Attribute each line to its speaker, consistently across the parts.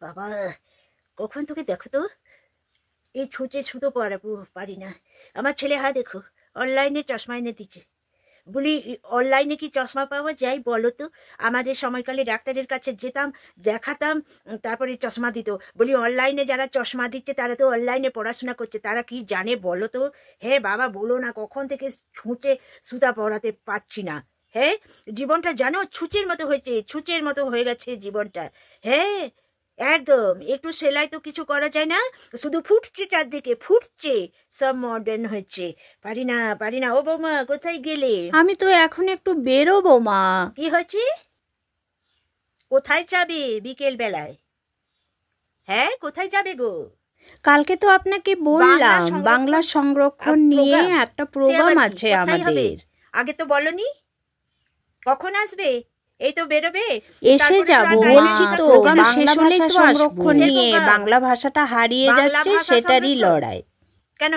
Speaker 1: বাবা, কখন তোকে দেখো তো, এই ছুঁচে ছুতো পরাবো পারি না। আমার ছেলে দেখো অনলাইনে চশমা এনে দিচ্ছে। বলি অনলাইনে কি চশমা পাওয়া যায় বলো তো? আমাদের সময়কালে ডাক্তারের কাছে যেতাম, দেখাতাম, তারপরে চশমা দিত। বলি অনলাইনে যারা চশমা দিচ্ছে তারা তো অনলাইনে পড়াশোনা করছে, তারা কি জানে বলো তো? হ্যাঁ বাবা বলো না, কখন থেকে ছুঁচে সুতা পরাতে পারছি না। হ্যাঁ, জীবনটা জানো ছুঁচের মতো হয়েছে, ছুঁচের মতো হয়ে গেছে জীবনটা। হ্যাঁ একদম, একটু সেলাই তো কিছু করা যায় না, শুধু ফুটছে চারদিকে, ফুটছে, সব মডার্ন হয়েছে। পারি না পারি না। ও বৌমা কোথায় গেলে?
Speaker 2: আমি তো এখন একটু বেরোবো মা।
Speaker 1: কি হয়েছে? কোথায় যাবে বিকেল বেলায়? হ্যাঁ কোথায় যাবে গো?
Speaker 2: কালকে তো আপনাকে বললাম বাংলা সংরক্ষণ নিয়ে একটা প্রোগ্রাম আছে আমাদের।
Speaker 1: আগে তো বলনি, কখন আসবে? এই তো বেরোবে,
Speaker 2: এসে যাব বলছি তো। বাংলা ভাষা সংরক্ষণ নিয়ে, বাংলা ভাষাটা হারিয়ে যাচ্ছে সেটারই লড়াই।
Speaker 1: কেন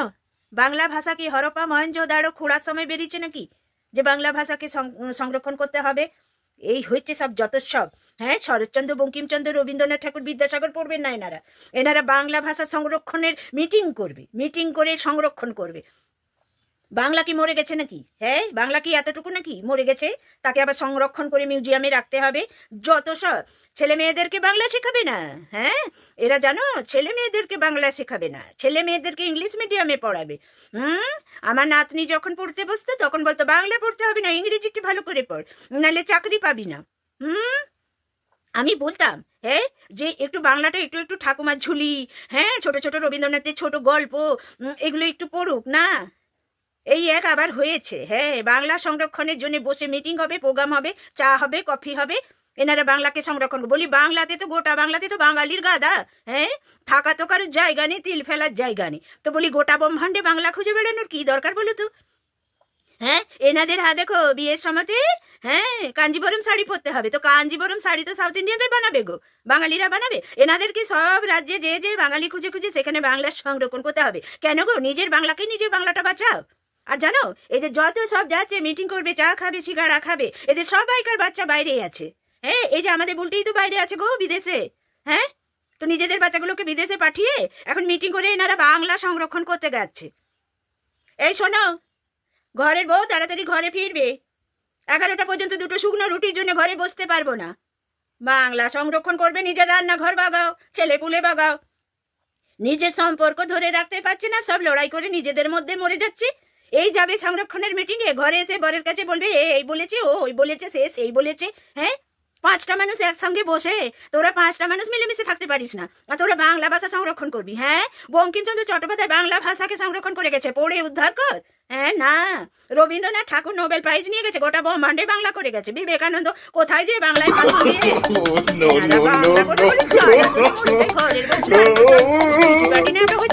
Speaker 1: বাংলা ভাষা কি হরপ্পা মহেঞ্জোদারো খোঁড়ার সময় বেরিয়েছে নাকি যে বাংলা ভাষাকে সংরক্ষণ করতে হবে? এই হচ্ছে সব যত সব। হ্যাঁ, শরৎচন্দ্র, বঙ্কিমচন্দ্র, রবীন্দ্রনাথ ঠাকুর, বিদ্যাসাগর পড়বেন না এনারা? এনারা বাংলা ভাষা সংরক্ষণের মিটিং করবে, মিটিং করে সংরক্ষণ করবে। বাংলা কি মরে গেছে নাকি? হ্যাঁ, বাংলা কি এতটুকু নাকি মরে গেছে? তাকে আবার সংরক্ষণ করে মিউজিয়ামে রাখতে হবে। যত সব ছেলে মেয়েদেরকে বাংলা শেখাবে না। হ্যাঁ, এরা জানো ছেলে মেয়েদেরকে বাংলা শেখাবে না, ছেলে মেয়েদেরকে ইংলিশ মিডিয়ামে পড়াবে। আমার নাতনি যখন পড়তে বসতো তখন বলতো বাংলা পড়তে হবে না, ইংরেজিটি ভালো করে পড়, নাহলে চাকরি পাবি না। আমি বলতাম হ্যাঁ যে একটু বাংলাটা একটু একটু ঠাকুমার ঝুলি, হ্যাঁ ছোট ছোট রবীন্দ্রনাথের ছোট গল্প, এগুলো একটু পড়ুক না। এই এক আবার হয়েছে। হ্যাঁ, বাংলা সংরক্ষণের জন্য বসে মিটিং হবে, প্রোগ্রাম হবে, চা হবে, কফি হবে, এনারা বাংলাকে সংরক্ষণ। বলি বাংলাতে তো, গোটা বাংলাতে তো বাঙালির গাদা। হ্যাঁ, থাকা তো কারোর জায়গা নেই, তিল ফেলার জায়গা নেই। তো বলি গোটা ব্রহ্মাণ্ডে বাংলা খুঁজে বেড়ানোর কি দরকার বলো তো? হ্যাঁ, এনাদের দেখো বিয়ের সময়তে হ্যাঁ কাঞ্জিবরম শাড়ি পরতে হবে, তো কাঞ্জিবরম শাড়ি তো সাউথ ইন্ডিয়ানরাই বানাবে গো, বাঙালিরা বানাবে? এনাদেরকে সব রাজ্যে যে যে বাঙালি খুঁজে খুঁজে সেখানে বাংলা সংরক্ষণ করতে হবে। কেন গো? নিজের বাংলাকে, নিজের বাংলাটা বাঁচাও। আর জানো এই যে যত সব যাচ্ছে মিটিং করবে, চা খাবে, সিগারা খাবে, এদের সবাইকার বাচ্চা বাইরে আছে। হ্যাঁ, এই যে আমাদের বুলটিই তো বাইরে আছে গো, বিদেশে। হ্যাঁ, তো নিজেদের বাচ্চাগুলোকে বিদেশে পাঠিয়ে এখন মিটিং করে এনারা বাংলা সংরক্ষণ করতে যাচ্ছে। এই শোনো, ঘরের বউ তাড়াতাড়ি ঘরে ফিরবে। 11টা পর্যন্ত দুটো শুকনো রুটির জন্য ঘরে বসতে পারবো না। বাংলা সংরক্ষণ করবে, নিজের রান্নাঘর বাগাও, ছেলে পুলে বাগাও। নিজের সম্পর্ক ধরে রাখতে পারছে না, সব লড়াই করে নিজেদের মধ্যে মরে যাচ্ছে। এই যাবে সংরক্ষণের মিটিংয়ে, ঘরে এসে বরের কাছে বলবে এই বলেছে, ও ওই বলেছে, সে সেই বলেছে। হ্যাঁ, 5টা মানুষ একসঙ্গে বসে, তোরা 5টা মানুষ মিলেমিশে থাকতে পারিস না, আর তোরা বাংলা ভাষা সংরক্ষণ করবি? হ্যাঁ, বঙ্কিমচন্দ্র চট্টোপাধ্যায় বাংলা ভাষাকে সংরক্ষণ করে গেছে, পড়ে উদ্ধার কর। হ্যাঁ না, রবীন্দ্রনাথ ঠাকুর নোবেল প্রাইজ নিয়ে গেছে, গোটা ব্রহ্মাণ্ডে বাংলা করে গেছে। বিবেকানন্দ কোথায় যে বাংলায় ঘরের